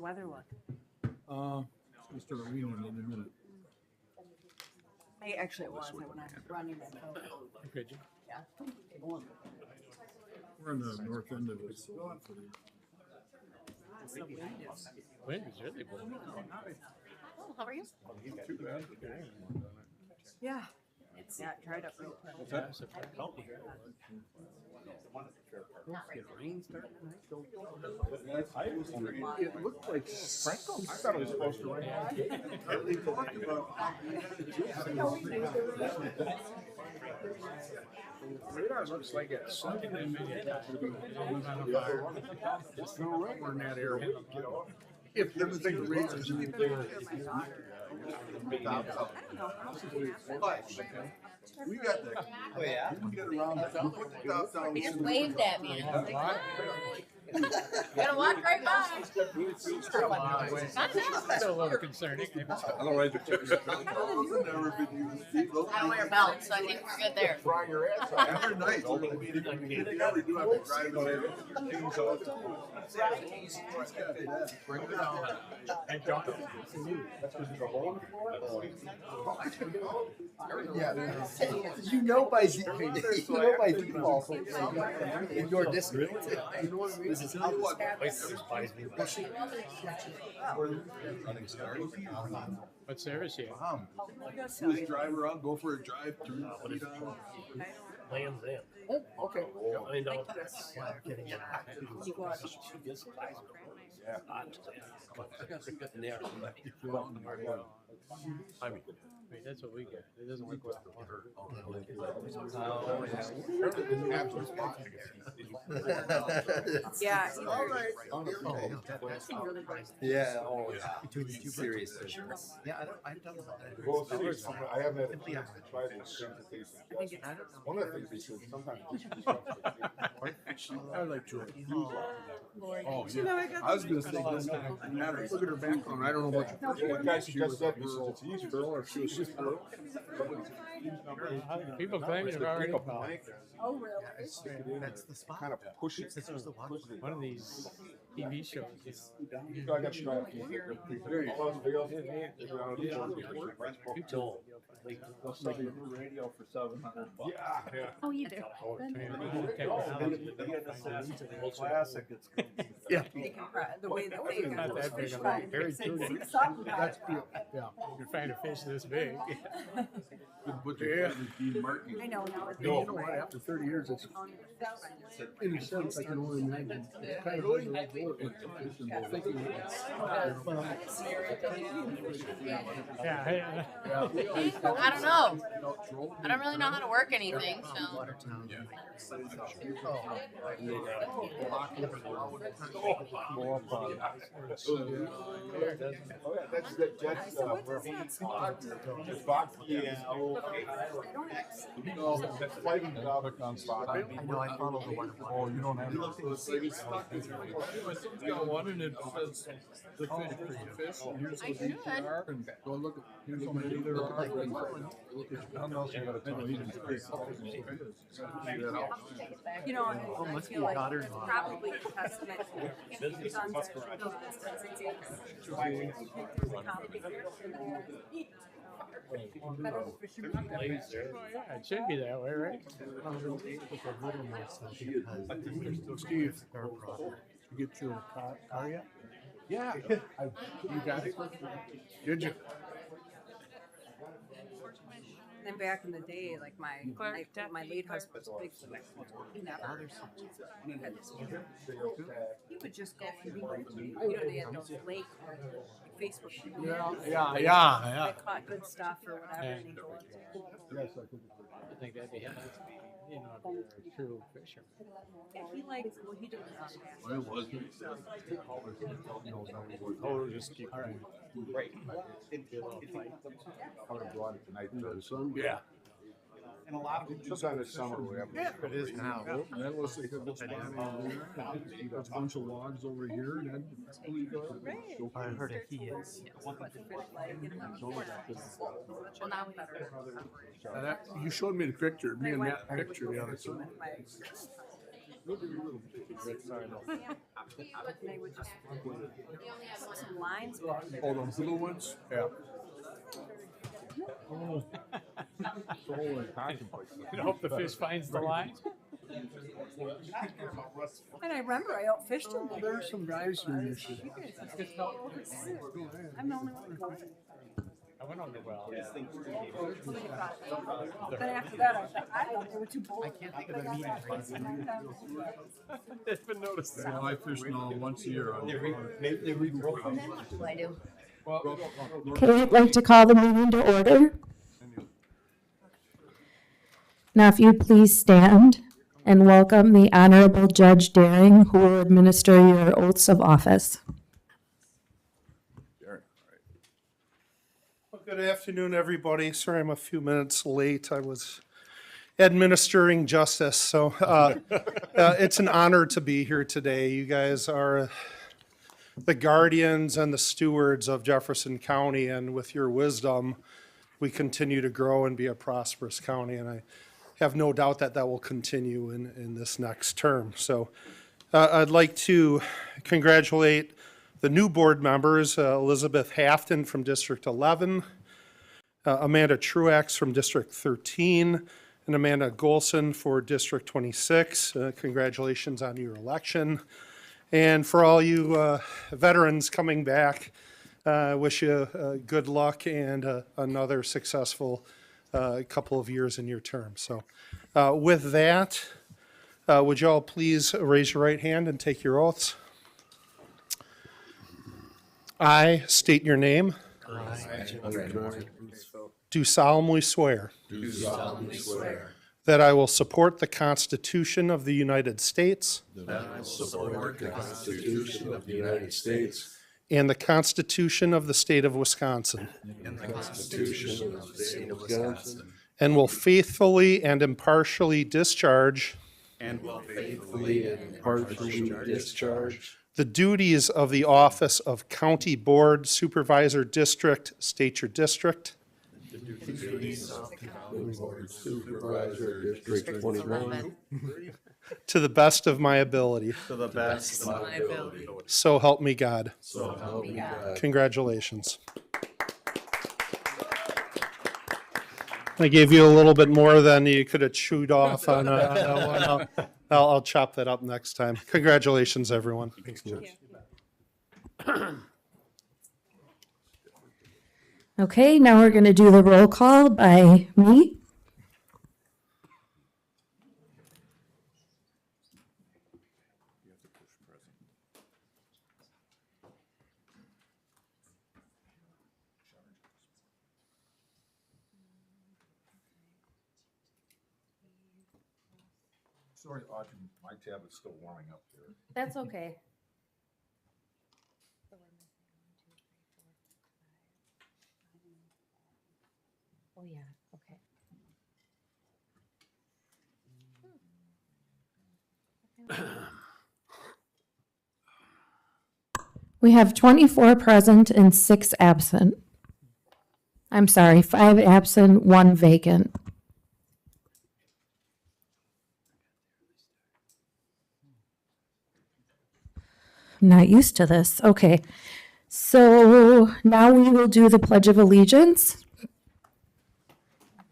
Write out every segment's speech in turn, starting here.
weather look? It's gonna start raining in a minute. Actually, it was when I was running that boat. Okay, Jim. Yeah. We're on the north end of it. So wind is. Wind is really blowing. Oh, how are you? Too bad. Yeah. It's not dried up real quick. What's that? It looked like sprinkles. I thought it was supposed to rain. Radar looks like it's sunken in many It's gonna rain in that area. If everything rains in the area. We got that. Oh yeah. You can get around that. You put the top down. He just waved at me. And I was like, "Hi." Gotta walk right by. Still a little concerning. Otherwise, the chips have never been used. I don't wear a belt, so I think we're good there. Fry your ass off. Every night. If you ever do have to drive it, things all the time. Bring it down. And don't. Yeah. You know by default in your district. This is how this What service you? Just drive around, go for a drive, turn the feet on. Lands in. Oh, okay. I know. I mean, that's what we get. It doesn't work well. Yeah. Yeah. Oh, serious business. Yeah, I've done that. I haven't had a chance to try this. One of the things they said sometimes. I like to. Oh, yeah. I was gonna say this doesn't matter. Look at her background. I don't know what The guy suggested that, he said it's easy girl or she was just girl. People claim you've already called. Oh, really? That's the spot. Kind of push it. One of these TV shows. I got you right. There you go. Radio for $700. Yeah. Oh, you do. Classic. It's Yeah. The way that they Not got that those fish big of a- fry. very Say true. something about That's it. cute. Yeah. You find a fish this big. I know now. You know what? After 30 years, it's in a sense I can only imagine. It's kind of like thinking. Yeah. I don't know. I don't really know how to work anything, so. That's the Jets. That's fighting topic on stock. I know I follow the one. Oh, you don't have to. Got one and it says the fish. Here's what these are, and go look at here's how many there are. How else you gotta tell me? You know, I feel like it's probably a testament to the sun's Yeah, it should be that way, right? Steve, you get your car yet? Yeah. You got it? Did you? And back in the day, like my late husband's big. He never. He would just go and they had those lake Facebook. Yeah. They caught good stuff or whatever. And he'd go in there. Yes, I think. I think that'd be nice to be, you know, if you're a true fisherman. Yeah, he likes, well, he did Well, it wasn't. Oh, just keep. All right. Right. I would have brought it tonight. Yeah. And a lot of them. Sometime this summer we have. Yeah, it is now. That looks like a good spot over there. Got a bunch of logs over here. And I heard a he is. well, now we you showed me the picture, me and that picture the other time. They would just lines back there. Oh, those little ones? Yeah. You hope the fish finds the line. And I remember I outfished him. Well, there are some guys here this year. I'm the only one. I went on the well. Then after that, I thought, I thought they were too bold. I can't think of a meeting. I've been noticing. Well, I fish now once a year. What do I do? Okay, I'd like to call the meeting to order. Now, if you please stand and welcome the Honorable Judge Daring, who will administer your oaths of office. Well, good afternoon, everybody. Sorry I'm a few minutes late. I was administering justice, so it's an honor to be here today. You guys are the guardians and the stewards of Jefferson County, and with your wisdom, we continue to grow and be a prosperous county, and I have no doubt that that will continue in this next term. So I'd like to congratulate the new board members, Elizabeth Hafton from District 11, Amanda Truax from District 13, and Amanda Golson for District 26. Congratulations on your election. And for all you veterans coming back, I wish you good luck and another successful couple of years in your term. So with that, would you all please raise your right hand and take your oaths? I state your name. Do solemnly swear that I will support the Constitution of the United States and the Constitution of the State of Wisconsin, and will faithfully and impartially discharge the duties of the office of County Board Supervisor District. State your district. District 21. To the best of my ability. To the best of my ability. So help me God. So help me God. Congratulations. I gave you a little bit more than you could have chewed off on that one. I'll chop that up next time. Congratulations, everyone. Okay, now we're going to do the roll call by me. Sorry, Audrey, my tab is still warming up here. That's okay. Oh, yeah, okay. We have 24 present and 6 absent. I'm sorry, 5 absent, 1 vacant. I'm not used to this. Okay. So now we will do the Pledge of Allegiance.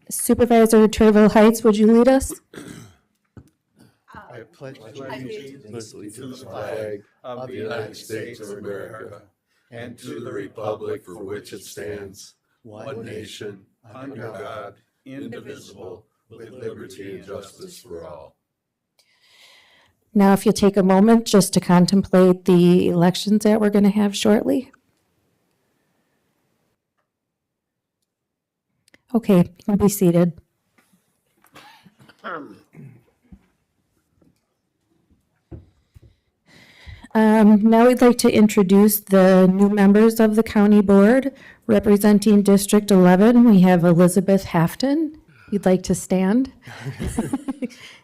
Supervisor Turville Heights, would you lead us? I pledge allegiance to the flag of the United States of America and to the republic for which it stands, one nation, under God, indivisible, with liberty and justice for all. Now, if you'll take a moment just to contemplate the elections that we're going to have shortly. Okay, you can be seated. Now we'd like to introduce the new members of the county board. Representing District 11, we have Elizabeth Hafton. You'd like to stand?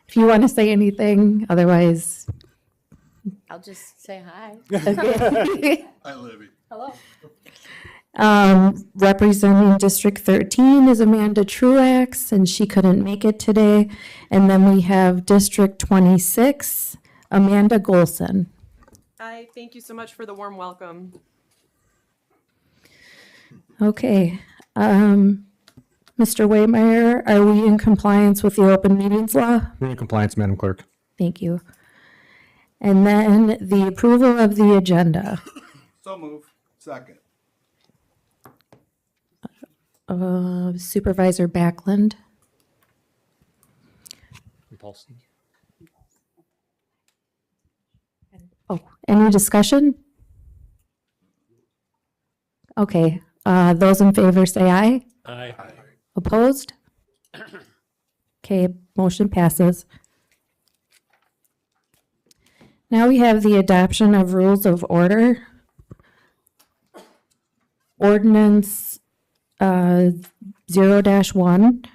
If you want to say anything, otherwise. I'll just say hi. Okay. Hi, Libby. Hello. Representing District 13 is Amanda Truax, and she couldn't make it today. And then we have District 26, Amanda Golson. Hi, thank you so much for the warm welcome. Okay. Mr. Waymeyer, are we in compliance with the open meetings law? We're in compliance, Madam Clerk. Thank you. And then the approval of the agenda. So move. Second. Supervisor Backlund. Paulson. Oh, any discussion? Okay, those in favor say aye. Aye. Opposed? Okay, motion passes. Now we have the adoption of rules of order. Ordinance 0-1,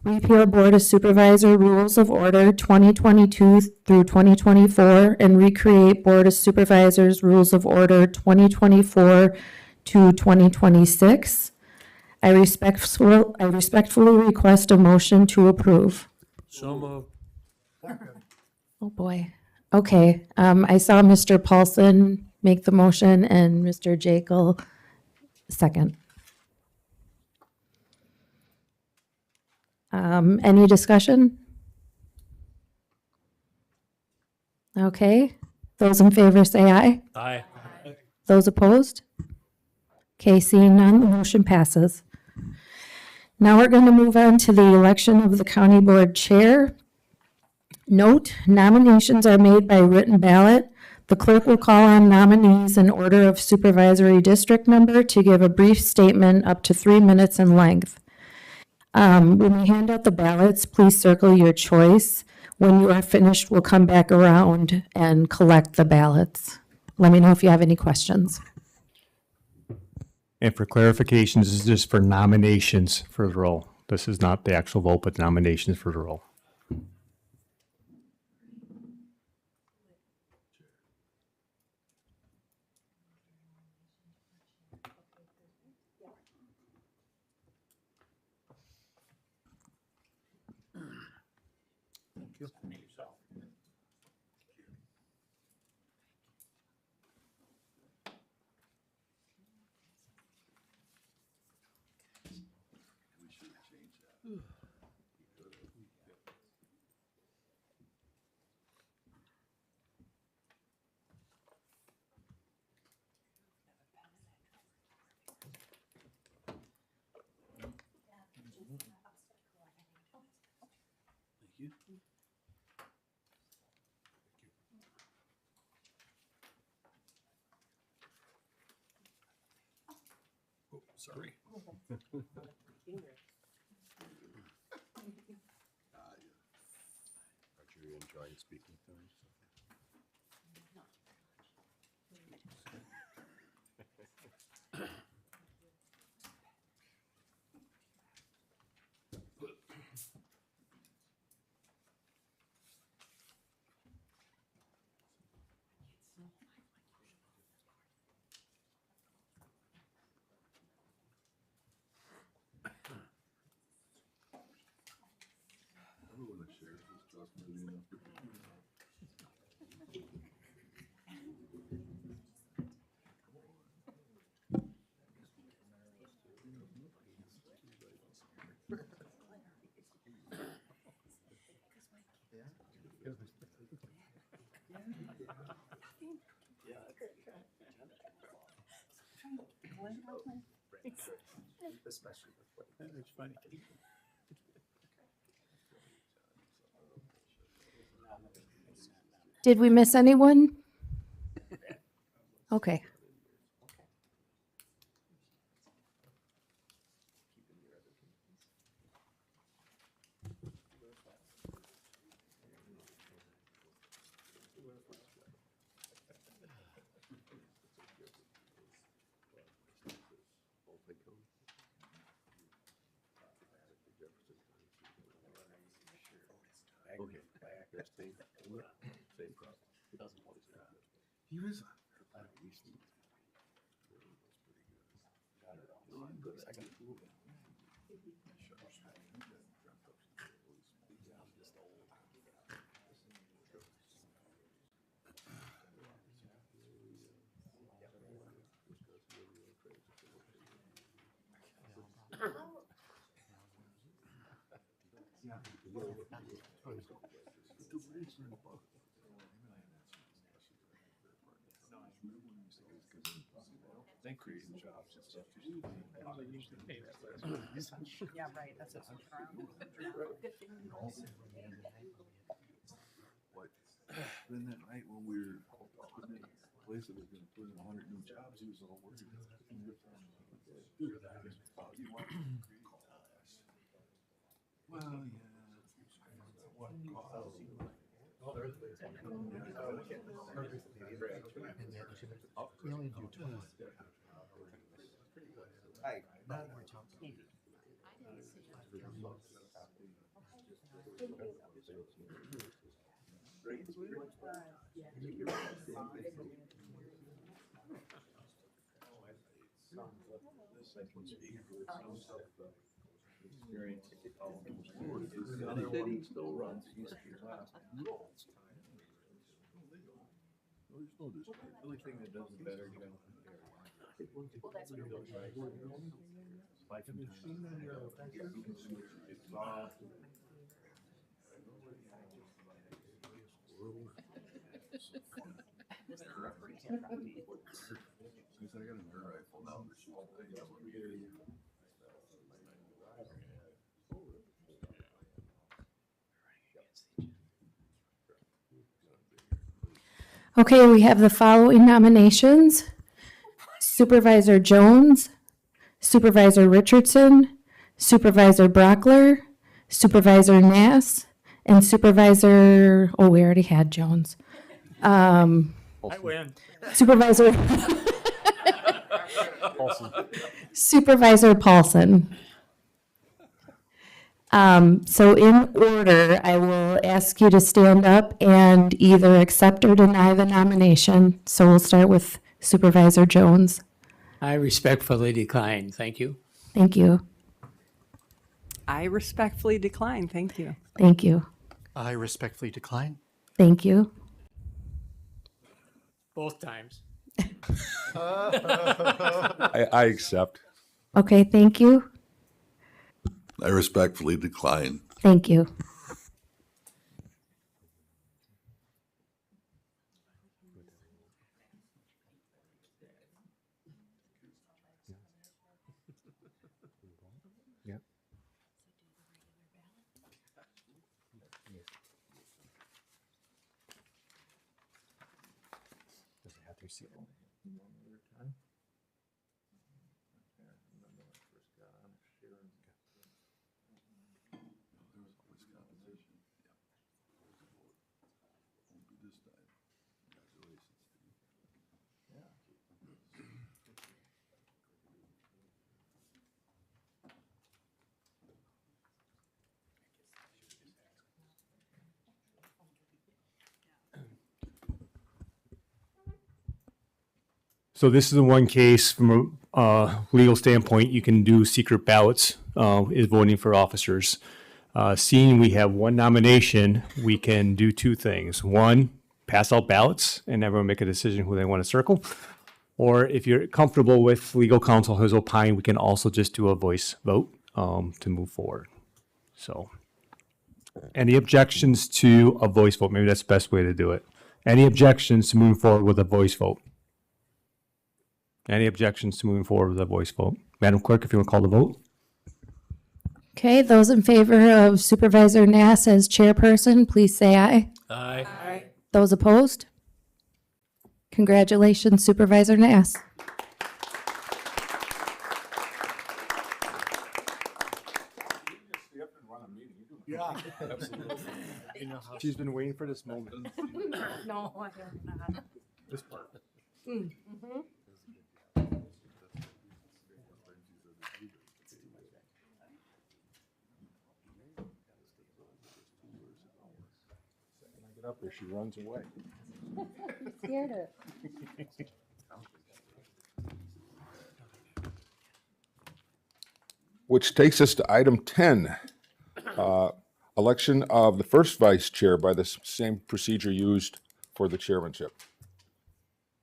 repeal Board of Supervisor Rules of Order 2022 through 2024 and recreate Board of Supervisors Rules of Order 2024 to 2026. I respectfully request a motion to approve. So moved. Oh, boy. Okay, I saw Mr. Paulson make the motion and Mr. Jekyll second. Any discussion? Okay, those in favor say aye. Aye. Those opposed? Okay, seeing none, the motion passes. Now we're going to move on to the election of the county board chair. Note, nominations are made by written ballot. The clerk will call on nominees in order of supervisory district number to give a brief statement up to 3 minutes in length. When we hand out the ballots, please circle your choice. When you are finished, we'll come back around and collect the ballots. Let me know if you have any questions. And for clarification, this is just for nominations for the role. This is not the actual vote, but nominations for the role. Sorry. Are you enjoying speaking to me? Did we miss anyone? Okay. They create jobs and stuff. Yeah, right. That's what's around. Then that night when we were putting in place that was gonna put in 100 new jobs, he was all worried. Well, yeah. He still runs. He's last. The only thing that does it better, life I got an air rifle now. Okay, we have the following nominations: Supervisor Jones, Supervisor Richardson, Supervisor Brockler, Supervisor Nass, and Supervisor, oh, we already had Jones. I win. Supervisor Supervisor Paulson. So in order, I will ask you to stand up and either accept or deny the nomination. So we'll start with Supervisor Jones. I respectfully decline. Thank you. Thank you. I respectfully decline. Thank you. Thank you. I respectfully decline. Thank you. Both times. I accept. Okay, thank you. I respectfully decline. Thank you. So this is the one case from a legal standpoint, you can do secret ballots, is voting for officers. Seeing we have one nomination, we can do two things. One, pass out ballots and everyone make a decision who they want to circle. Or if you're comfortable with legal counsel has opined, we can also just do a voice vote to move forward. So any objections to a voice vote? Maybe that's the best way to do it. Any objections to moving forward with a voice vote? Any objections to moving forward with a voice vote? Madam Clerk, if you want to call the vote. Okay, those in favor of Supervisor Nass as chairperson, please say aye. Aye. Those opposed? Congratulations, Supervisor Nass. Yeah, absolutely. She's been waiting for this moment. No, I don't know. This part. Get up there, she runs away. Which takes us to item 10, election of the first vice chair by the same procedure used for the chairmanship.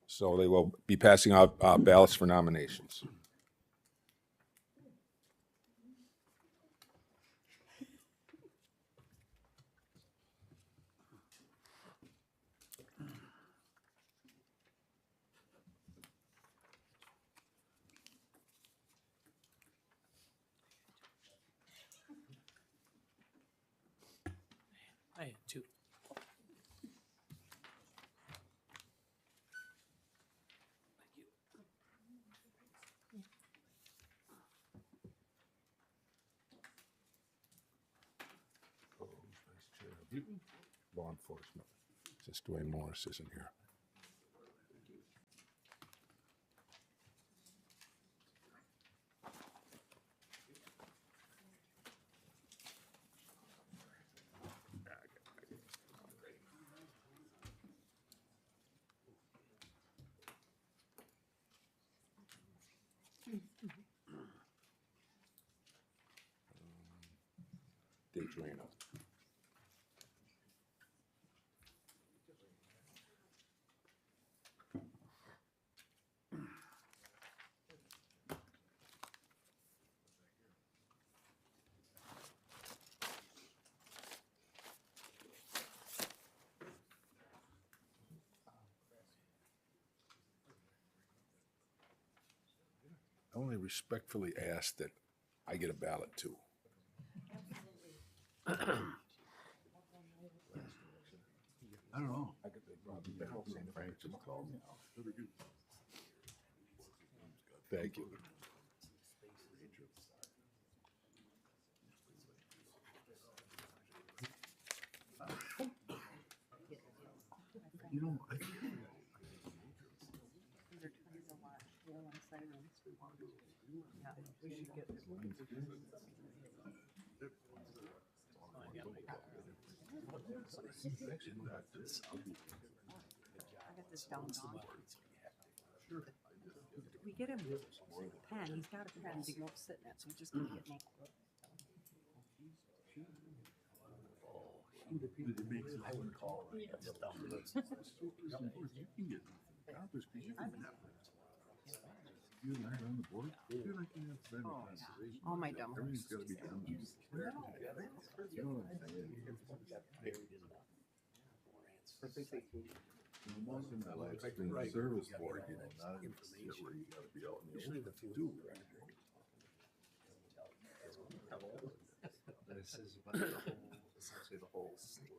So they will be passing out ballots for nominations. I had two. Law enforcement, since Dwayne Morris isn't here. Dave Drano. I only respectfully ask that I get a ballot too. I don't know. Thank you. You know, I got this down. We get him a pen. He's got a pen. He can go sit in it, so we just gonna get naked. I would call it. You and I are on the board. You're like, you have friends. All my dumb. Everything's got to be done. You know what I'm saying? Once in my life, I've been a service board, you know, not in the shit where you got to be out in the open to do, right? This is about the whole, essentially the whole state.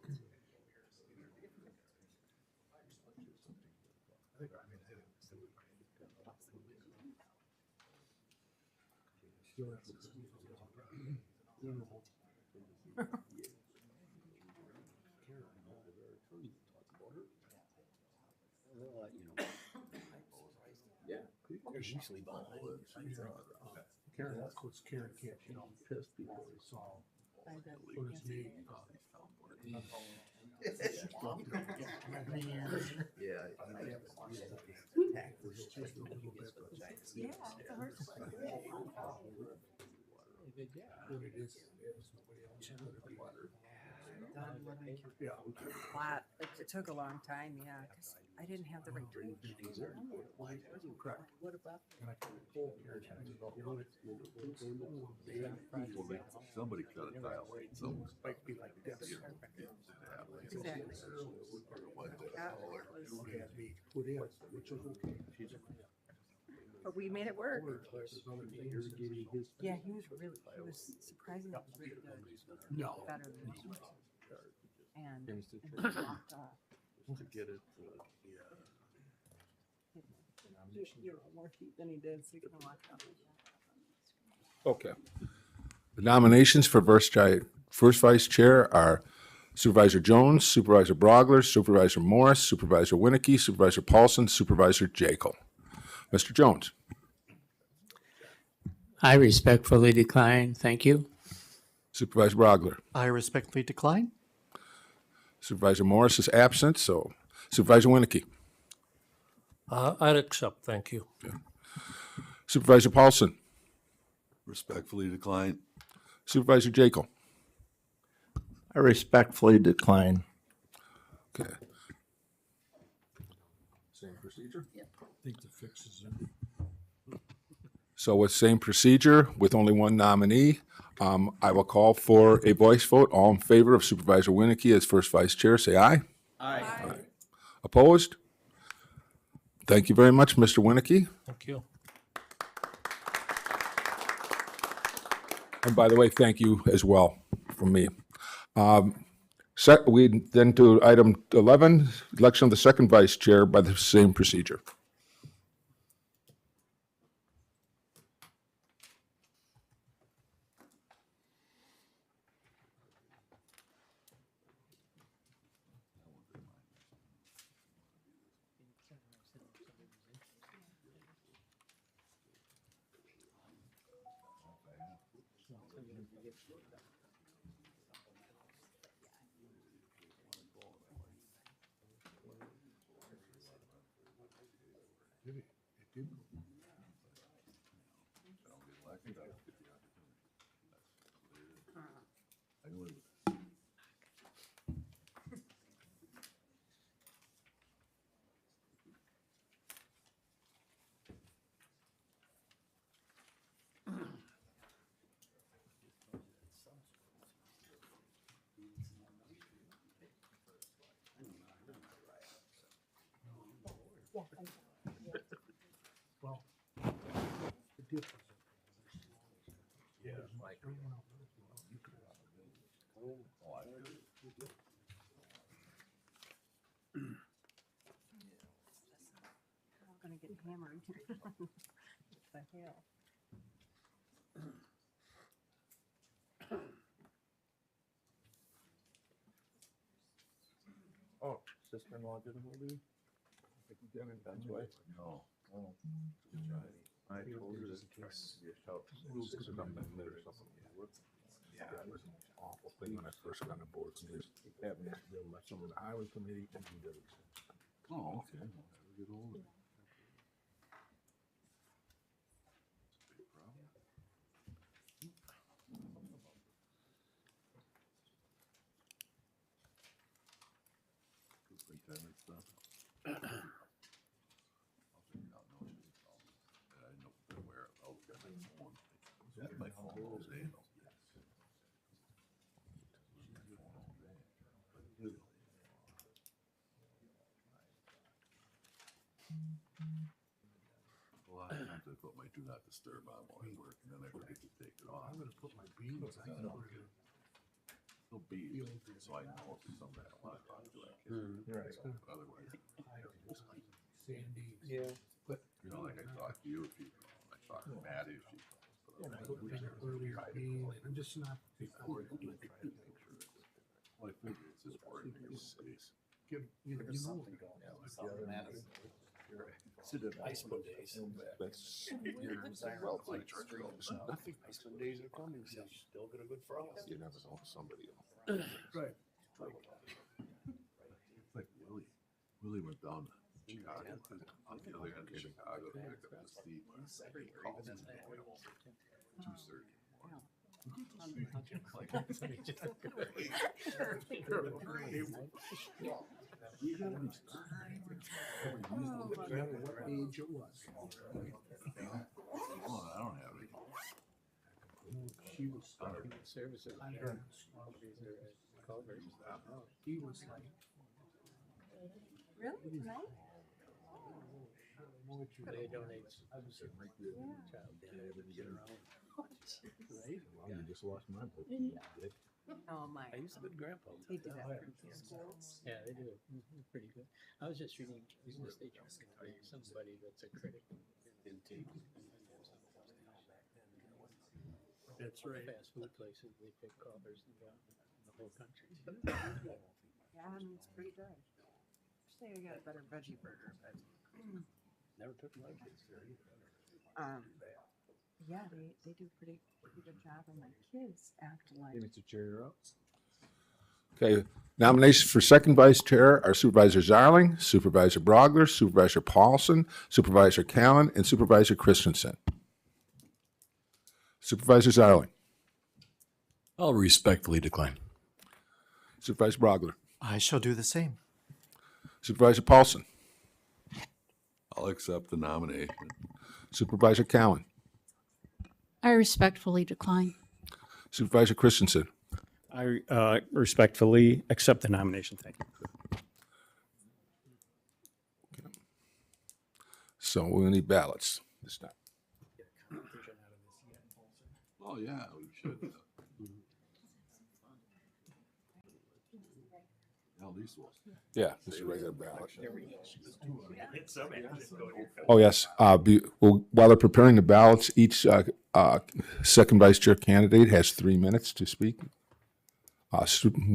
There's usually Karen, of course, Karen can't, you know, pissed because they saw. Yeah. Flat. It took a long time, yeah, because I didn't have the right drainage. Correct. What about? Somebody cut a tile. Someone might be like that. Exactly. Put in, which was okay. But we made it work. Yeah, he was surprisingly really good. No. Better than me. And he walked off. To get it, You're more heat than he did, so you can walk off. Okay. The nominations for first vice chair are Supervisor Jones, Supervisor Brogler, Supervisor Morris, Supervisor Winnicky, Supervisor Paulson, Supervisor Jekyll. Mr. Jones. I respectfully decline. Thank you. Supervisor Brogler. I respectfully decline. Supervisor Morris is absent, so Supervisor Winnicky. I'd accept, thank you. Supervisor Paulson. Respectfully decline. Supervisor Jekyll. I respectfully decline. Okay. Same procedure? I think the fix is in. So with same procedure, with only one nominee, I will call for a voice vote. All in favor of Supervisor Winnicky as first vice chair, say aye. Aye. Opposed? Thank you very much, Mr. Winnicky. Thank you. And by the way, thank you as well from me. We then do item 11, election of the second vice chair by the same procedure. I'm gonna get hammered. What the hell? Oh, sister-in-law didn't hold you? That's why. No. I told her this. Yeah, it was an awful thing when I first got on the board. Having to deal with some of the highway committee and the others. Oh, okay. Get older. A lot of times I put my do not disturb on while I work, and then I forget to take it off. I'm gonna put my beans. I can put it. Still beat, so I know if it's something I don't want to talk to, I can. Otherwise, Sandy. Yeah. you know, like I talk to you, if you, I talk to Maddie, if you. And I go down earlier bean. I'm just not. Well, I figure it's just work, it's, Give, you know. That's, well, like church goes, nothing. Ice cream days are coming. So still got a good frost. You never know somebody else. Right. Like Willie went down to Chicago, on the other end of Chicago, to pick up his feet. He calls me at 2:30. You gotta be. No matter what age it was. Oh, I don't have any. She was. Services. I heard. He was like. Really? Tonight? They donate. You just lost my book. Oh, my. I used to be grandpa. They do that for schools. Yeah, they do. Pretty good. I was just reading the state journal. Somebody that's a critic. That's right. Fast food places, they pick crawlers in the whole country. Yeah, I mean, it's pretty good. Say I got a better veggie burger, but Never took my kids there either. yeah, they do pretty good job, and my kids act like. Mr. Chair, you're up. Okay, nominations for second vice chair are Supervisor Zarling, Supervisor Brogler, Supervisor Paulson, Supervisor Callen, and Supervisor Christensen. Supervisor Zarling. I'll respectfully decline. Supervisor Brogler. I shall do the same. Supervisor Paulson. I'll accept the nomination. Supervisor Callen. I respectfully decline. Supervisor Christensen. I respectfully accept the nomination. Thank you. So we'll need ballots this time. Oh, yeah, we should. Yeah, this is a regular ballot. Oh, yes. Well, while they're preparing the ballots, each second vice chair candidate has 3 minutes to speak.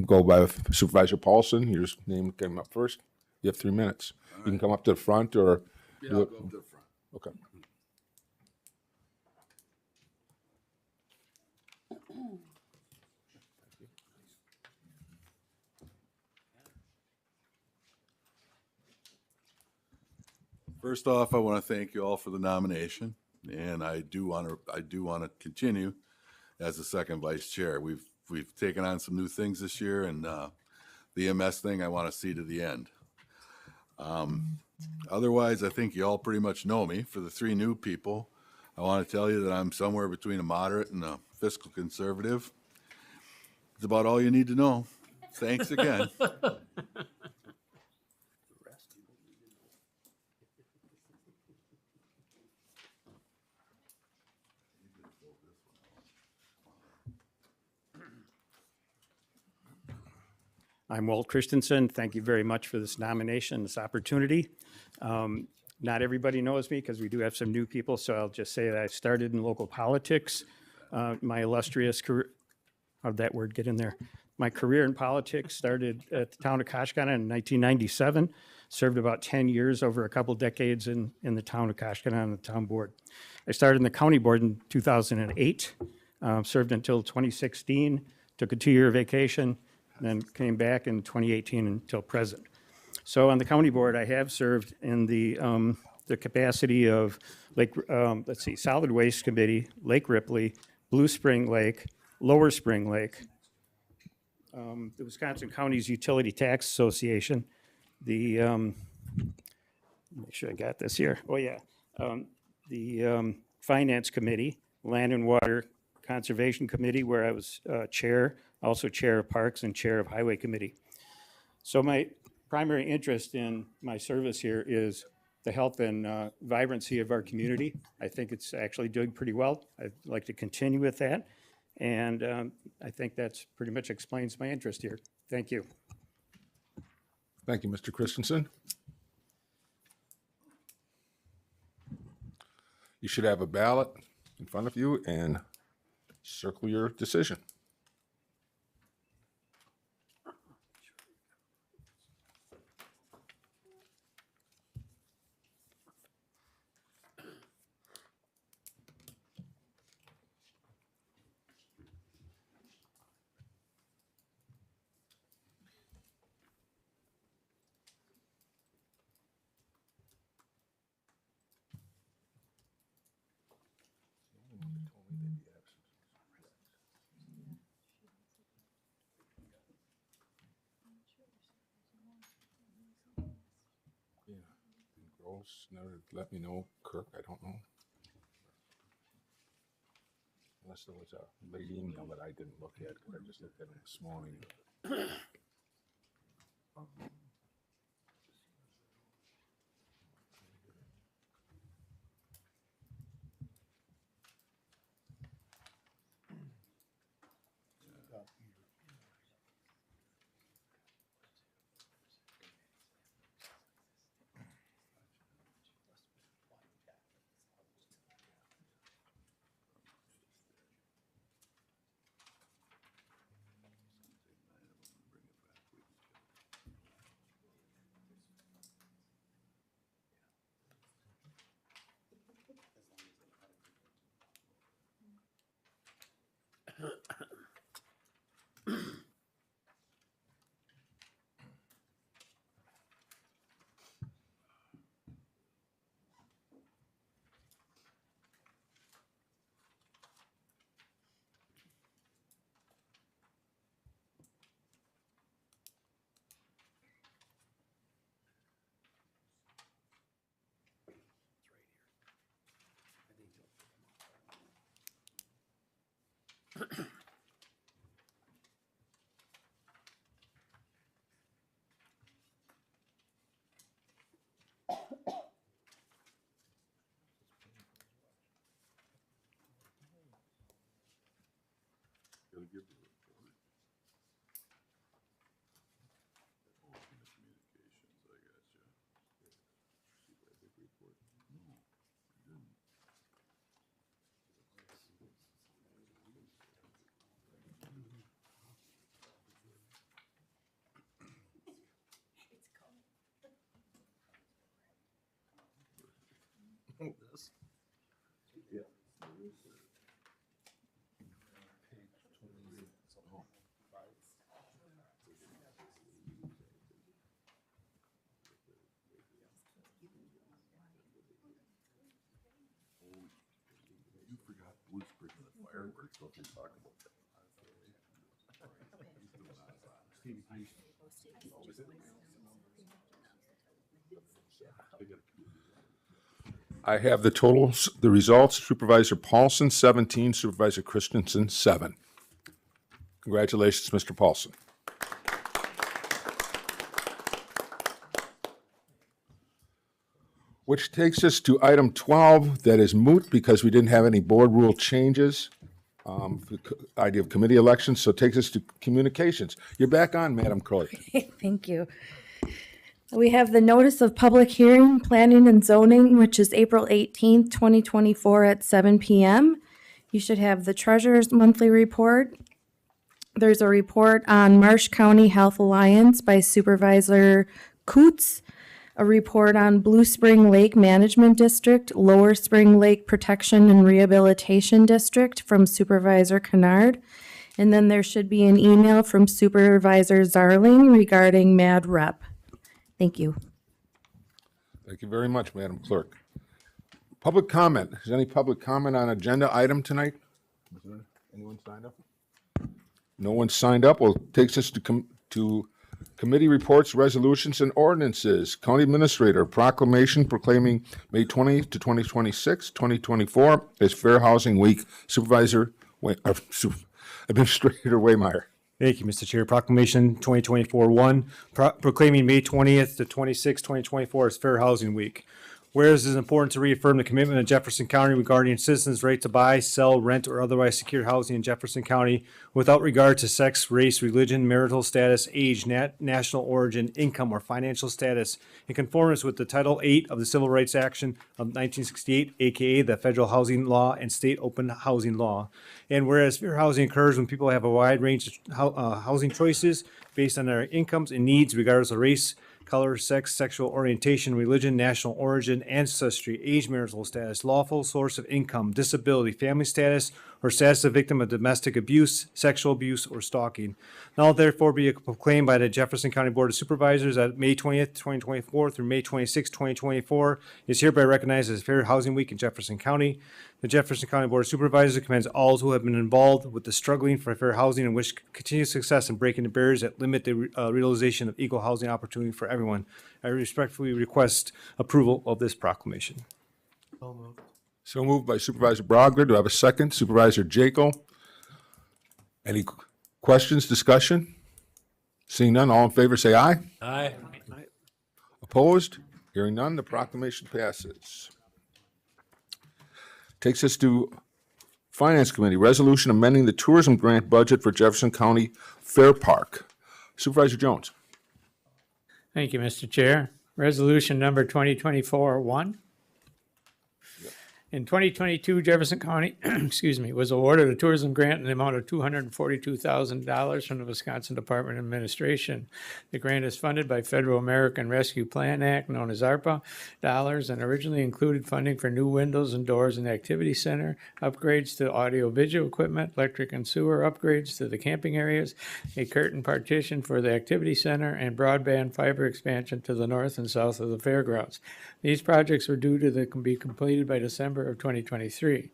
Go by Supervisor Paulson. Your name came up first. You have 3 minutes. You can come up to the front or. Yeah, I'll go up to the front. Okay. First off, I want to thank you all for the nomination, and I do want to continue as the second vice chair. We've taken on some new things this year, and the EMS thing I want to see to the end. Otherwise, I think you all pretty much know me. For the 3 new people, I want to tell you that I'm somewhere between a moderate and a fiscal conservative. It's about all you need to know. Thanks again. I'm Walt Christensen. Thank you very much for this nomination, this opportunity. Not everybody knows me because we do have some new people, so I'll just say that I started in local politics. My illustrious career, how'd that word get in there? My career in politics started at the town of Koshkana in 1997, served about 10 years over a couple decades in the town of Koshkana on the town board. I started in the county board in 2008, served until 2016, took a 2-year vacation, then came back in 2018 until present. So on the county board, I have served in the capacity of Solid Waste Committee, Lake Ripley, Blue Spring Lake, Lower Spring Lake, the Wisconsin Counties Utility Tax Association, the, make sure I got this here. Oh, yeah. The Finance Committee, Land and Water Conservation Committee, where I was chair, also chair of Parks and chair of Highway Committee. So my primary interest in my service here is the health and vibrancy of our community. I think it's actually doing pretty well. I'd like to continue with that. And I think that's pretty much explains my interest here. Thank you. Thank you, Mr. Christensen. You should have a ballot in front of you and circle your decision. Gross never let me know. Kirk, I don't know. Unless there was a late email that I didn't look at. I just looked at it this morning. I have the totals, the results. Supervisor Paulson, 17. Supervisor Christensen, 7. Congratulations, Mr. Paulson. Which takes us to item 12, that is moot because we didn't have any board rule changes. The idea of committee elections, so it takes us to communications. You're back on, Madam Clerk. Thank you. We have the notice of public hearing, planning and zoning, which is April 18th, 2024 at 7 p.m. You should have the treasurer's monthly report. There's a report on Marsh County Health Alliance by Supervisor Coots, a report on Blue Spring Lake Management District, Lower Spring Lake Protection and Rehabilitation District from Supervisor Kennard. And then there should be an email from Supervisor Zarling regarding Mad Rep. Thank you. Thank you very much, Madam Clerk. Public comment. Is there any public comment on agenda item tonight? Is there anyone signed up? No one signed up. Well, it takes us to committee reports, resolutions, and ordinances. County Administrator, proclamation proclaiming May 20th to 2024 as Fair Housing Week. Administrator Waymeyer. Thank you, Mr. Chair. Proclamation 2024-1, proclaiming May 20th to 2024 as Fair Housing Week. Whereas it is important to reaffirm the commitment of Jefferson County regarding citizens' right to buy, sell, rent, or otherwise secure housing in Jefferson County without regard to sex, race, religion, marital status, age, national origin, income, or financial status, in conformance with the Title 8 of the Civil Rights Action of 1968, aka the Federal Housing Law and State Open Housing Law. And whereas fair housing occurs when people have a wide range of housing choices based on their incomes and needs, regardless of race, color, sex, sexual orientation, religion, national origin, ancestry, age, marital status, lawful source of income, disability, family status, or status of victim of domestic abuse, sexual abuse, or stalking. Now therefore be proclaimed by the Jefferson County Board of Supervisors that May 20th, 2024 through May 26th, 2024 is hereby recognized as Fair Housing Week in Jefferson County. The Jefferson County Board of Supervisors commends all who have been involved with the struggling for fair housing and wish continued success in breaking the barriers that limit the realization of equal housing opportunity for everyone. I respectfully request approval of this proclamation. So moved by Supervisor Brogler. Do I have a second? Supervisor Jekyll. Any questions, discussion? Seeing none, all in favor say aye. Aye. Opposed? Hearing none, the proclamation passes. Takes us to Finance Committee, resolution amending the tourism grant budget for Jefferson County Fair Park. Supervisor Jones. Thank you, Mr. Chair. Resolution number 2024-1. In 2022, Jefferson County, was awarded a tourism grant in the amount of $242,000 from the Wisconsin Department of Administration. The grant is funded by Federal American Rescue Plan Act, known as ARPA dollars, and originally included funding for new windows and doors in the activity center, upgrades to audio-visual equipment, electric and sewer upgrades to the camping areas, a curtain partition for the activity center, and broadband fiber expansion to the north and south of the fairgrounds. These projects were due to be completed by December of 2023.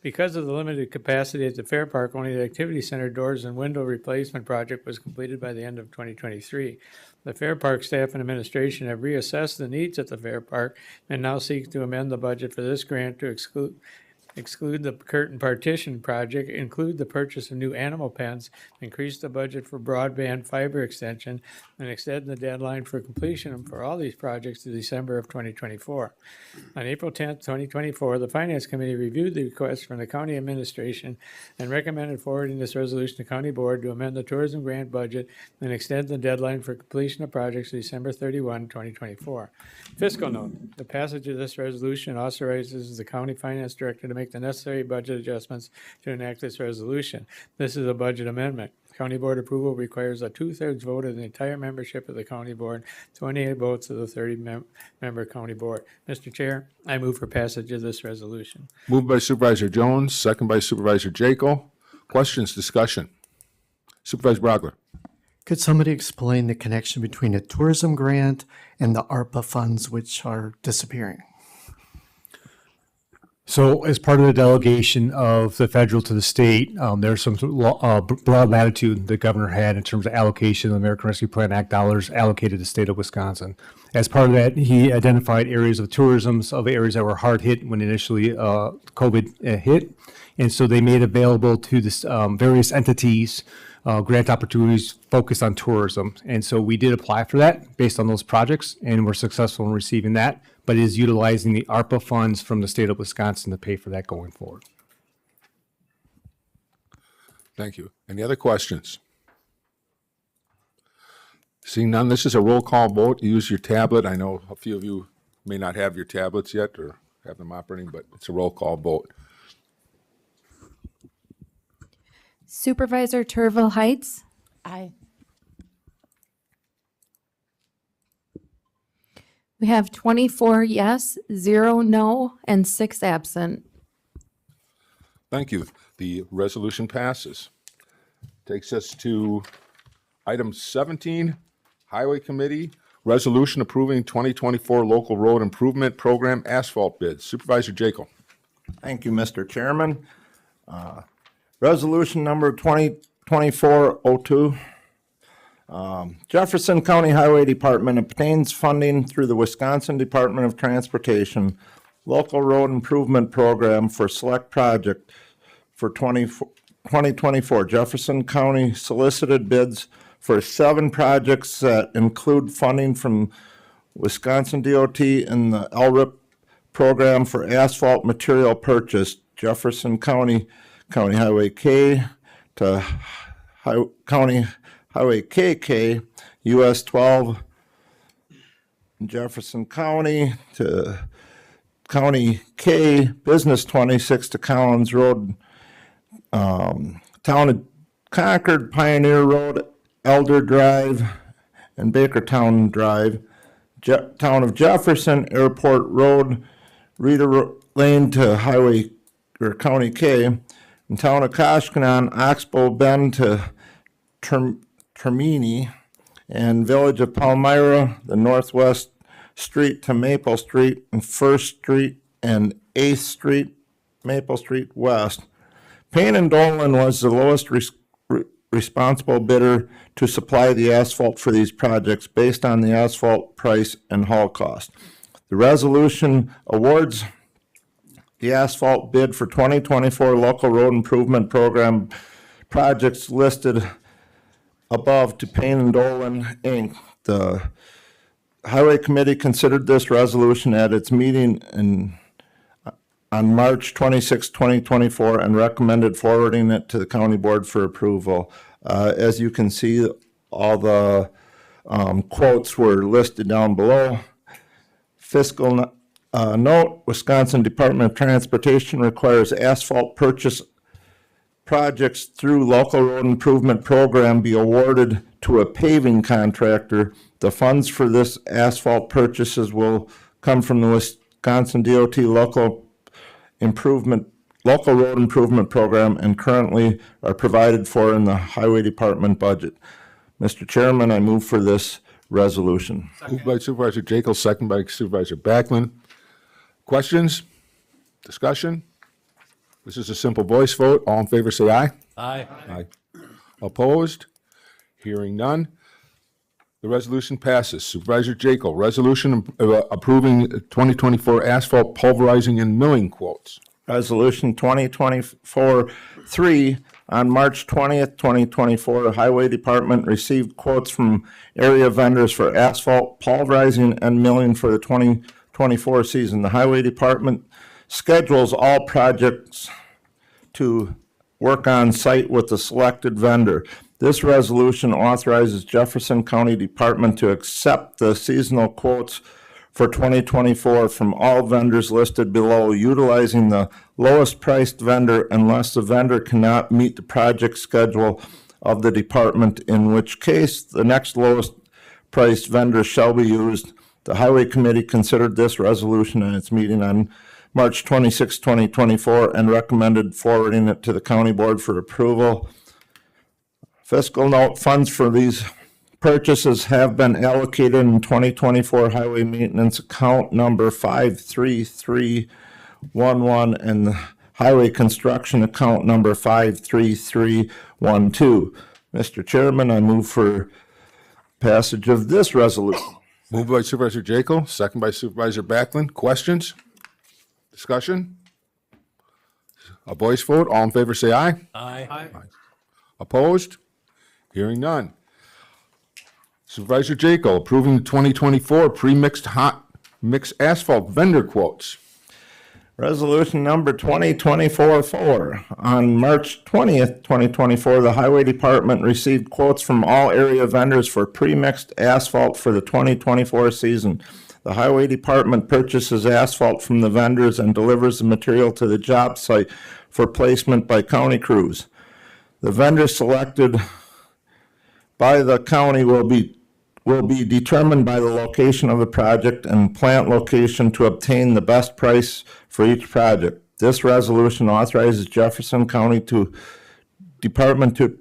Because of the limited capacity at the Fair Park, only the Activity Center doors and window replacement project was completed by the end of 2023. The Fair Park staff and administration have reassessed the needs at the Fair Park and now seek to amend the budget for this grant to exclude the curtain partition project, include the purchase of new animal pens, increase the budget for broadband fiber extension, and extend the deadline for completion for all these projects to December of 2024. On April 10th, 2024, the Finance Committee reviewed the request from the county administration and recommended forwarding this resolution to County Board to amend the tourism grant budget and extend the deadline for completion of projects to December 31, 2024. Fiscal note, the passage of this resolution authorizes the county finance director to make the necessary budget adjustments to enact this resolution. This is a budget amendment. County Board approval requires a 2/3 vote of the entire membership of the county board, 28 votes of the 30-member county board. Mr. Chair, I move for passage of this resolution. Moved by Supervisor Jones, second by Supervisor Jekyll. Questions, discussion? Supervisor Brogler. Could somebody explain the connection between a tourism grant and the ARPA funds which are disappearing? So as part of the delegation of the federal to the state, there's some broad latitude the governor had in terms of allocation of the American Rescue Plan Act dollars allocated to the state of Wisconsin. As part of that, he identified areas of tourism, of areas that were hard hit when initially COVID hit. And so they made available to this various entities grant opportunities focused on tourism. And so we did apply for that based on those projects, and we're successful in receiving that, but it is utilizing the ARPA funds from the state of Wisconsin to pay for that going forward. Thank you. Any other questions? Seeing none, this is a roll call vote. Use your tablet. I know a few of you may not have your tablets yet or have them operating, but it's a roll call vote. Supervisor Turville Heights. Aye. We have 24 yes, 0 no, and 6 absent. Thank you. The resolution passes. Takes us to item 17, Highway Committee, resolution approving 2024 local road improvement program asphalt bids. Supervisor Jekyll. Thank you, Mr. Chairman. Resolution number 2024-02. Jefferson County Highway Department obtains funding through the Wisconsin Department of Transportation Local Road Improvement Program for select project for 2024. Jefferson County solicited bids for 7 projects that include funding from Wisconsin DOT and the LRIP program for asphalt material purchase. Jefferson County Highway K to County Highway KK, US 12, Jefferson County to County K, Business 26 to Collins Road, Town of Concord, Pioneer Road, Elder Drive, and Bakertown Drive, Town of Jefferson, Airport Road, Rita Lane to Highway or County K, and Town of Koshkonong, Oxbow Bend to Termini, and Village of Palmyra, the Northwest Street to Maple Street, and First Street and 8th Street, Maple Street West. Payne and Dolan was the lowest responsible bidder to supply the asphalt for these projects based on the asphalt price and haul cost. The resolution awards the asphalt bid for 2024 local road improvement program projects listed above to Payne and Dolan, Inc. The Highway Committee considered this resolution at its meeting on March 26, 2024, and recommended forwarding it to the county board for approval. As you can see, all the quotes were listed down below. Fiscal note, Wisconsin Department of Transportation requires asphalt purchase projects through local road improvement program be awarded to a paving contractor. The funds for this asphalt purchases will come from the Wisconsin DOT local road improvement program and currently are provided for in the Highway Department budget. Mr. Chairman, I move for this resolution. Moved by Supervisor Jekyll, second by Supervisor Bachman. Questions? Discussion? This is a simple voice vote. All in favor say aye. Aye. Aye. Opposed? Hearing none. The resolution passes. Supervisor Jekyll, resolution approving 2024 asphalt pulverizing and milling quotes. Resolution 2024-3, on March 20th, 2024, the Highway Department received quotes from area vendors for asphalt pulverizing and milling for the 2024 season. The Highway Department schedules all projects to work on site with the selected vendor. This resolution authorizes Jefferson County Department to accept the seasonal quotes for 2024 from all vendors listed below, utilizing the lowest priced vendor unless the vendor cannot meet the project schedule of the department, in which case the next lowest priced vendor shall be used. The Highway Committee considered this resolution in its meeting on March 26, 2024, and recommended forwarding it to the county board for approval. Fiscal note, funds for these purchases have been allocated in 2024 highway maintenance account number 53311 and the highway construction account number 53312. Mr. Chairman, I move for passage of this resolution. Moved by Supervisor Jekyll, second by Supervisor Backlund. Questions? Discussion? A voice vote. All in favor say aye. Aye. Opposed? Hearing none. Supervisor Jekyll, approving the 2024 pre-mixed hot mix asphalt vendor quotes. Resolution number 2024-4. On March 20th, 2024, the Highway Department received quotes from all area vendors for pre-mixed asphalt for the 2024 season. The Highway Department purchases asphalt from the vendors and delivers the material to the job site for placement by county crews. The vendor selected by the county will be determined by the location of the project and plant location to obtain the best price for each project. This resolution authorizes Jefferson County Department to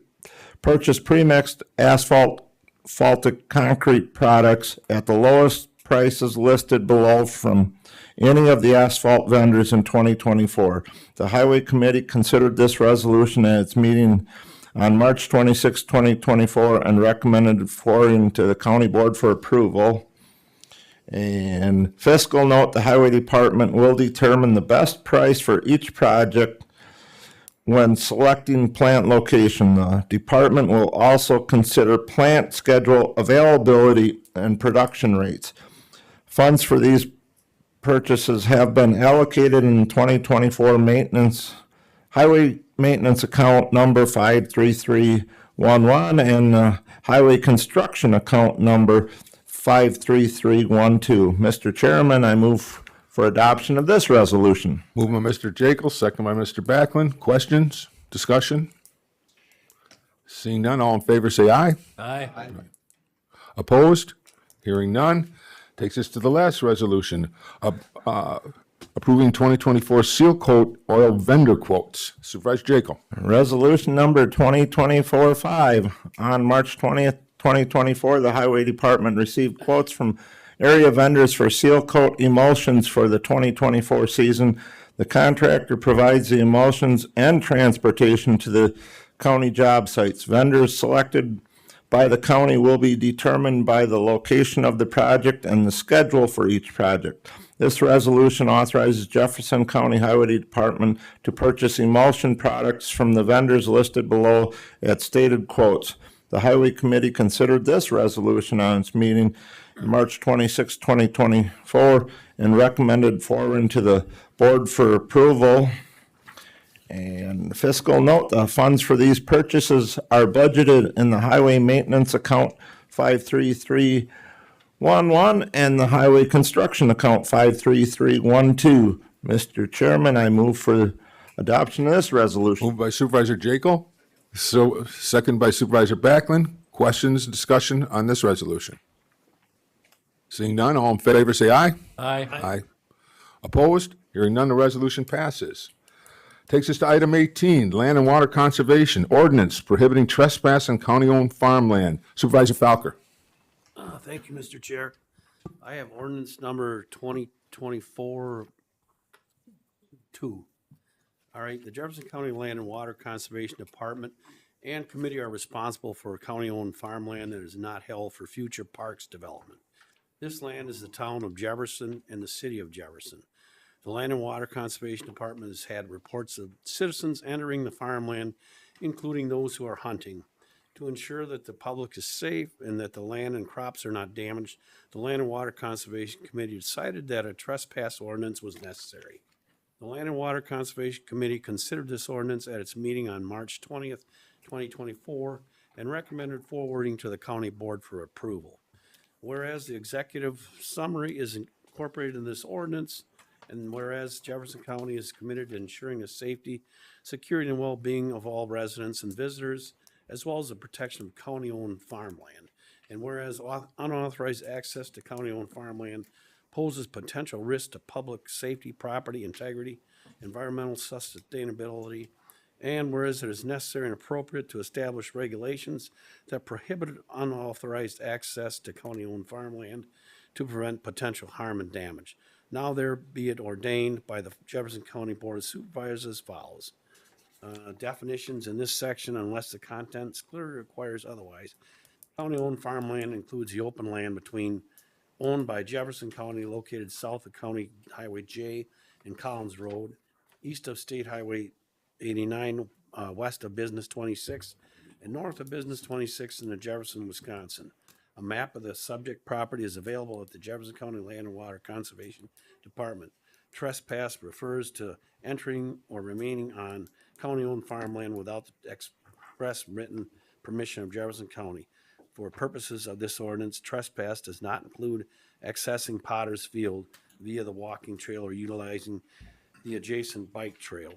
purchase pre-mixed asphaltic concrete products at the lowest prices listed below from any of the asphalt vendors in 2024. The Highway Committee considered this resolution at its meeting on March 26, 2024, and recommended forwarding to the county board for approval. And fiscal note, the Highway Department will determine the best price for each project when selecting plant location. The department will also consider plant schedule availability and production rates. Funds for these purchases have been allocated in 2024 highway maintenance account number 53311 and highway construction account number 53312. Mr. Chairman, I move for adoption of this resolution. Moved by Mr. Jekyll, second by Mr. Backlund. Questions? Discussion? Seeing none, all in favor say aye. Aye. Opposed? Hearing none. Takes us to the last resolution, approving 2024 seal coat oil vendor quotes. Supervisor Jekyll. Resolution number 2024-5. On March 20th, 2024, the Highway Department received quotes from area vendors for seal coat emulsions for the 2024 season. The contractor provides the emulsions and transportation to the county job sites. Vendors selected by the county will be determined by the location of the project and the schedule for each project. This resolution authorizes Jefferson County Highway Department to purchase emulsion products from the vendors listed below at stated quotes. The Highway Committee considered this resolution on its meeting March 26, 2024, and recommended forwarding to the board for approval. And fiscal note, the funds for these purchases are budgeted in the highway maintenance account 53311 and the highway construction account 53312. Mr. Chairman, I move for adoption of this resolution. Moved by Supervisor Jekyll, second by Supervisor Backlund. Questions, discussion on this resolution? Seeing none, all in favor say aye. Aye. Aye. Opposed? Hearing none, the resolution passes. Takes us to item 18, Land and Water Conservation Ordinance prohibiting trespass on county-owned farmland. Supervisor Falker. Thank you, Mr. Chair. I have ordinance number 2024-2. All right, the Jefferson County Land and Water Conservation Department and committee are responsible for county-owned farmland that is not held for future parks development. This land is the town of Jefferson and the city of Jefferson. The Land and Water Conservation Department has had reports of citizens entering the farmland, including those who are hunting. To ensure that the public is safe and that the land and crops are not damaged, the Land and Water Conservation Committee decided that a trespass ordinance was necessary. The Land and Water Conservation Committee considered this ordinance at its meeting on March 20th, 2024, and recommended forwarding to the county board for approval. Whereas the executive summary is incorporated in this ordinance, and whereas Jefferson County is committed to ensuring the safety, security, and well-being of all residents and visitors, as well as the protection of county-owned farmland. And whereas unauthorized access to county-owned farmland poses potential risk to public safety, property integrity, environmental sustainability, and whereas it is necessary and appropriate to establish regulations that prohibit unauthorized access to county-owned farmland to prevent potential harm and damage. Now there be it ordained by the Jefferson County Board of Supervisors as follows. Definitions in this section, unless the content clearly requires otherwise. County-owned farmland includes the open land owned by Jefferson County, located south of County Highway J and Collins Road, east of State Highway 89, west of Business 26, and north of Business 26 in Jefferson, Wisconsin. A map of the subject property is available at the Jefferson County Land and Water Conservation Department. Trespass refers to entering or remaining on county-owned farmland without the express written permission of Jefferson County. For purposes of this ordinance, trespass does not include accessing Potter's Field via the walking trail or utilizing the adjacent bike trail.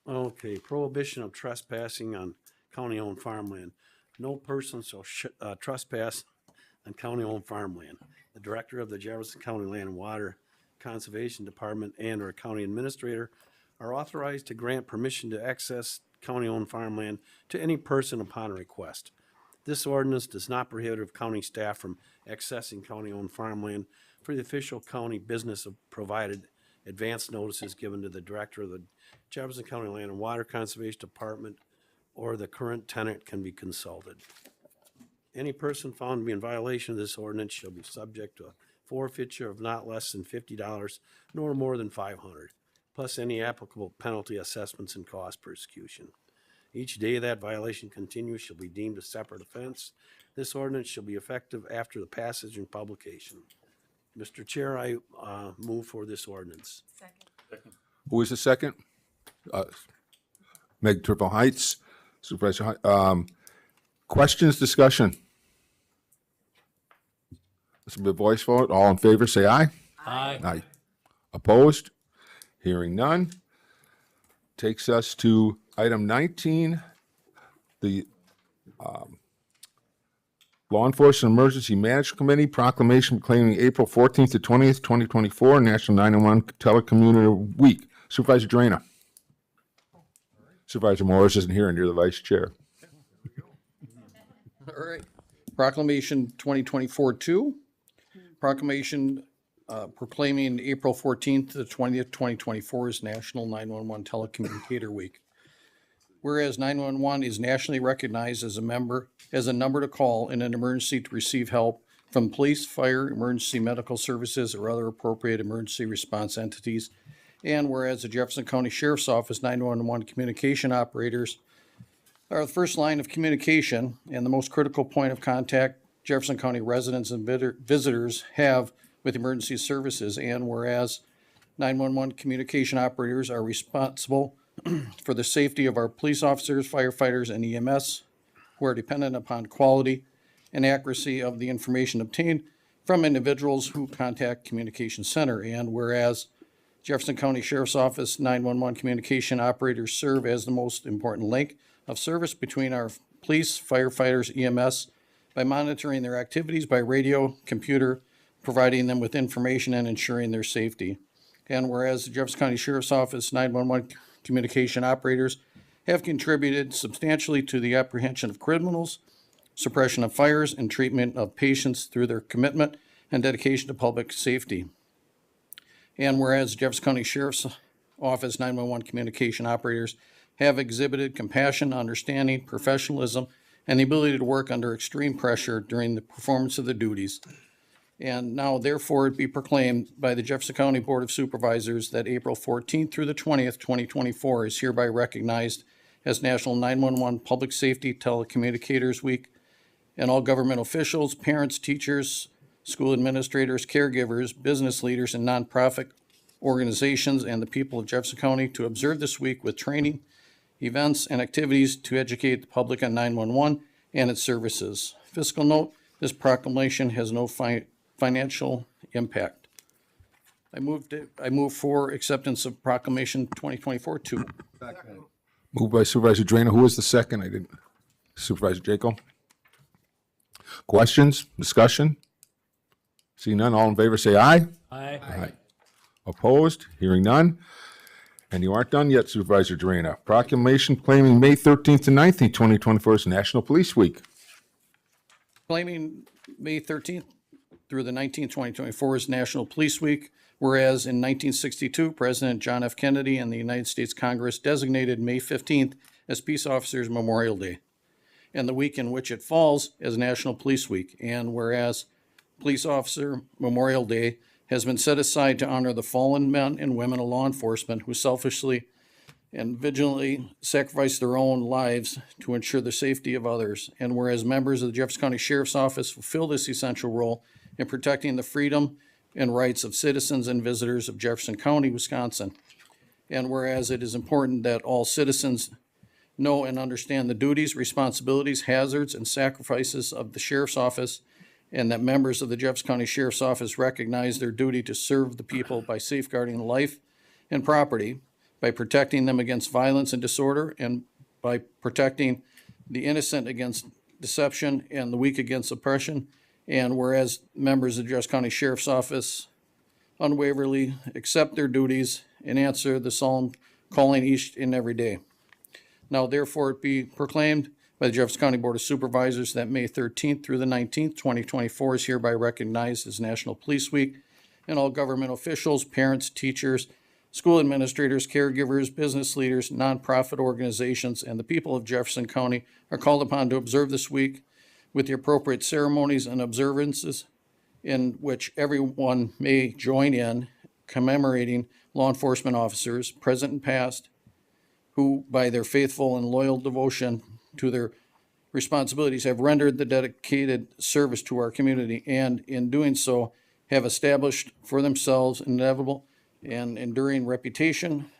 Okay, prohibition of trespassing on county-owned farmland. No person shall trespass on county-owned farmland. The director of the Jefferson County Land and Water Conservation Department and/or county administrator are authorized to grant permission to access county-owned farmland to any person upon request. This ordinance does not prohibit county staff from accessing county-owned farmland for the official county business of provided advance notices given to the director of the Jefferson County Land and Water Conservation Department or the current tenant can be consulted. Any person found to be in violation of this ordinance shall be subject to a forfeiture of not less than $50 nor more than $500, plus any applicable penalty, assessments, and cost persecution. Each day that violation continues shall be deemed a separate offense. This ordinance shall be effective after the passage and publication. Mr. Chair, I move for this ordinance. Second. Who is the second? Meg Triple Heights, Supervisor. Questions, discussion? This will be a voice vote. All in favor, say aye. Aye. Aye. Opposed? Hearing none. Takes us to item 19, the Law Enforcement Emergency Management Committee proclamation proclaiming April 14th to 20th, 2024, National 911 Telecommuter Week. Supervisor Drana. Supervisor Morris isn't here, and you're the vice chair. All right. Proclamation 2024-2. Proclamation proclaiming April 14th to the 20th, 2024 is National 911 Telecommunicator Week. Whereas 911 is nationally recognized as a number to call in an emergency to receive help from police, fire, emergency medical services, or other appropriate emergency response entities. And whereas the Jefferson County Sheriff's Office 911 communication operators are the first line of communication and the most critical point of contact Jefferson County residents and visitors have with emergency services. And whereas 911 communication operators are responsible for the safety of our police officers, firefighters, and EMS, who are dependent upon quality and accuracy of the information obtained from individuals who contact Communication Center. And whereas Jefferson County Sheriff's Office 911 communication operators serve as the most important link of service between our police, firefighters, EMS, by monitoring their activities by radio, computer, providing them with information and ensuring their safety. And whereas the Jefferson County Sheriff's Office 911 communication operators have contributed substantially to the apprehension of criminals, suppression of fires, and treatment of patients through their commitment and dedication to public safety. And whereas Jefferson County Sheriff's Office 911 communication operators have exhibited compassion, understanding, professionalism, and the ability to work under extreme pressure during the performance of the duties. And now therefore it be proclaimed by the Jefferson County Board of Supervisors that April 14th through the 20th, 2024 is hereby recognized as National 911 Public Safety Telecommunicators Week, and all government officials, parents, teachers, school administrators, caregivers, business leaders, and nonprofit organizations and the people of Jefferson County to observe this week with training, events, and activities to educate the public on 911 and its services. Fiscal note, this proclamation has no financial impact. I move for acceptance of proclamation 2024-2. Moved by Supervisor Drainer. Who was the second? I didn't. Supervisor Jekyll. Questions? Discussion? See none. All in favor say aye. Aye. Opposed? Hearing none. And you aren't done yet, Supervisor Drainer. Proclamation claiming May 13th to 19th, 2024 is National Police Week. Claiming May 13th through the 19th, 2024 is National Police Week, whereas in 1962, President John F. Kennedy and the United States Congress designated May 15th as Peace Officers Memorial Day, and the week in which it falls as National Police Week. And whereas Police Officer Memorial Day has been set aside to honor the fallen men and women of law enforcement who selfishly and vigilantly sacrifice their own lives to ensure the safety of others. And whereas members of the Jefferson County Sheriff's Office fulfill this essential role in protecting the freedom and rights of citizens and visitors of Jefferson County, Wisconsin. And whereas it is important that all citizens know and understand the duties, responsibilities, hazards, and sacrifices of the Sheriff's Office, and that members of the Jefferson County Sheriff's Office recognize their duty to serve the people by safeguarding life and property, by protecting them against violence and disorder, and by protecting the innocent against deception and the weak against oppression. And whereas members of the Jefferson County Sheriff's Office unwaveringly accept their duties and answer the solemn calling each and every day. Now therefore it be proclaimed by the Jefferson County Board of Supervisors that May 13th through the 19th, 2024 is hereby recognized as National Police Week, and all government officials, parents, teachers, school administrators, caregivers, business leaders, nonprofit organizations, and the people of Jefferson County are called upon to observe this week with the appropriate ceremonies and observances in which everyone may join in commemorating law enforcement officers, present and past, who by their faithful and loyal devotion to their responsibilities have rendered the dedicated service to our community, and in doing so have established for themselves an inevitable and enduring reputation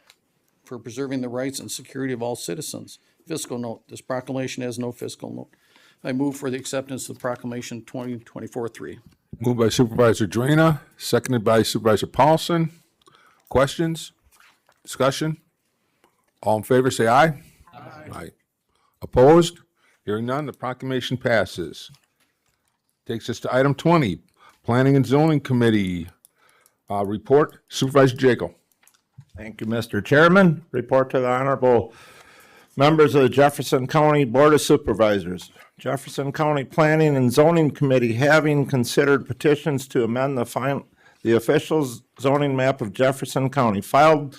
for preserving the rights and security of all citizens. Fiscal note, this proclamation has no fiscal note. I move for the acceptance of proclamation 2024-3. Moved by Supervisor Drainer, seconded by Supervisor Paulson. Questions? Discussion? All in favor say aye. Aye. Opposed? Hearing none, the proclamation passes. Takes us to item 20, Planning and Zoning Committee report. Supervisor Jekyll. Thank you, Mr. Chairman. Report to the honorable members of the Jefferson County Board of Supervisors. Jefferson County Planning and Zoning Committee, having considered petitions to amend the official zoning map of Jefferson County, filed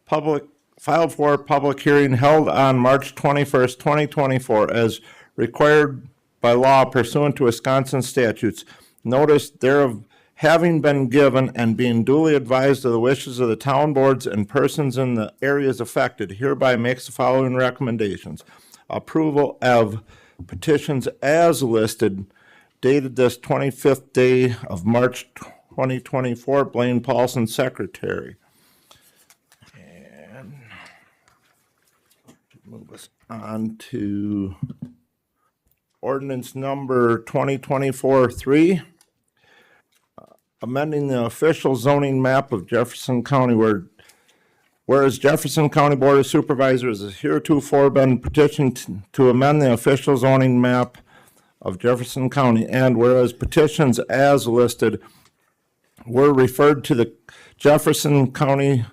for a public hearing held on March 21st, 2024, as required by law pursuant to Wisconsin statutes. Notice thereof having been given and being duly advised of the wishes of the town boards and persons in the areas affected, hereby makes the following recommendations. Approval of petitions as listed, dated this 25th day of March 2024, Blaine Paulson, Secretary. And move us on to ordinance number 2024-3. Amending the official zoning map of Jefferson County, whereas Jefferson County Board of Supervisors has heretofore been petitioned to amend the official zoning map of Jefferson County, and whereas petitions as listed were referred to the Jefferson County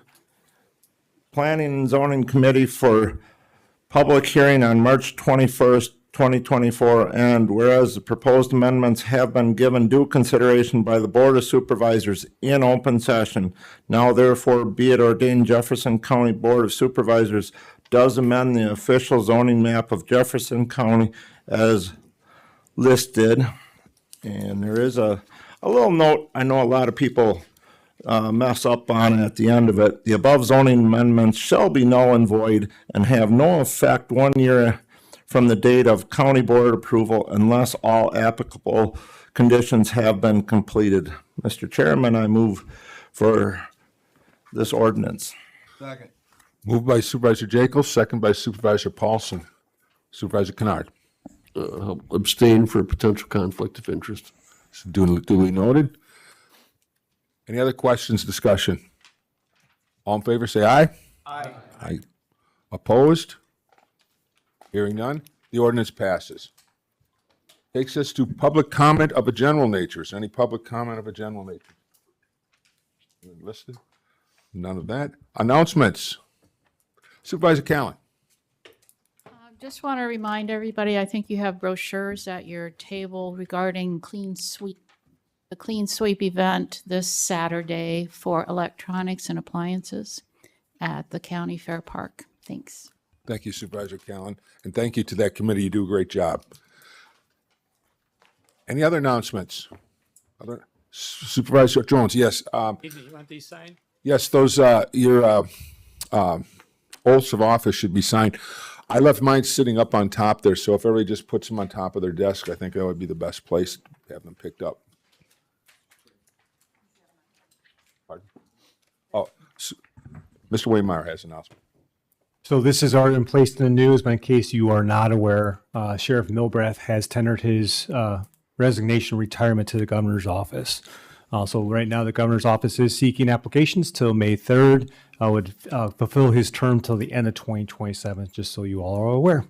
Planning and Zoning Committee for public hearing on March 21st, 2024, and whereas the proposed amendments have been given due consideration by the Board of Supervisors in open session, now therefore be it ordained Jefferson County Board of Supervisors does amend the official zoning map of Jefferson County as listed. And there is a little note I know a lot of people mess up on at the end of it. The above zoning amendments shall be null and void and have no effect 1 year from the date of county board approval unless all applicable conditions have been completed. Mr. Chairman, I move for this ordinance. Second. Moved by Supervisor Jekyll, second by Supervisor Paulson. Supervisor Kennard. Abstain for potential conflict of interest. Duly noted. Any other questions, discussion? All in favor, say aye. Aye. Aye. Opposed? Hearing none, the ordinance passes. Takes us to public comment of a general nature. Is there any public comment of a general nature? Listed? None of that. Announcements. Supervisor Callen. Just want to remind everybody, I think you have brochures at your table regarding Clean Sweep, the Clean Sweep event this Saturday for electronics and appliances at the County Fair Park. Thanks. Thank you, Supervisor Callen, and thank you to that committee. You do a great job. Any other announcements? Supervisor Jones, yes. You want these signed? Yes, those, your oaths of office should be signed. I left mine sitting up on top there, so if everybody just puts them on top of their desk, I think that would be the best place to have them picked up. Pardon? Oh, Mr. Waymire has an announcement. So this has already been placed in the news, but in case you are not aware, Sheriff Milbrath has tendered his resignation retirement to the governor's office. So right now, the governor's office is seeking applications till May 3rd. Would fulfill his term till the end of 2027, just so you all are aware.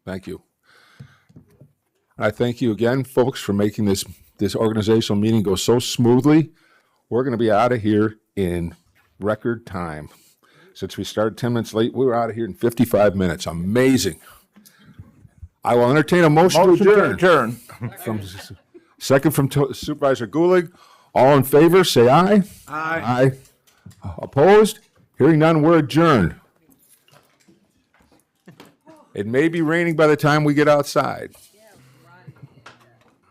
Thank you. I thank you again, folks, for making this organizational meeting go so smoothly. We're going to be out of here in record time. Since we started 10 minutes late, we were out of here in 55 minutes. Amazing. I will entertain a motion to adjourn. Second from Supervisor Gulig. All in favor, say aye. Aye. Aye. Opposed? Hearing none, we're adjourned. It may be raining by the time we get outside.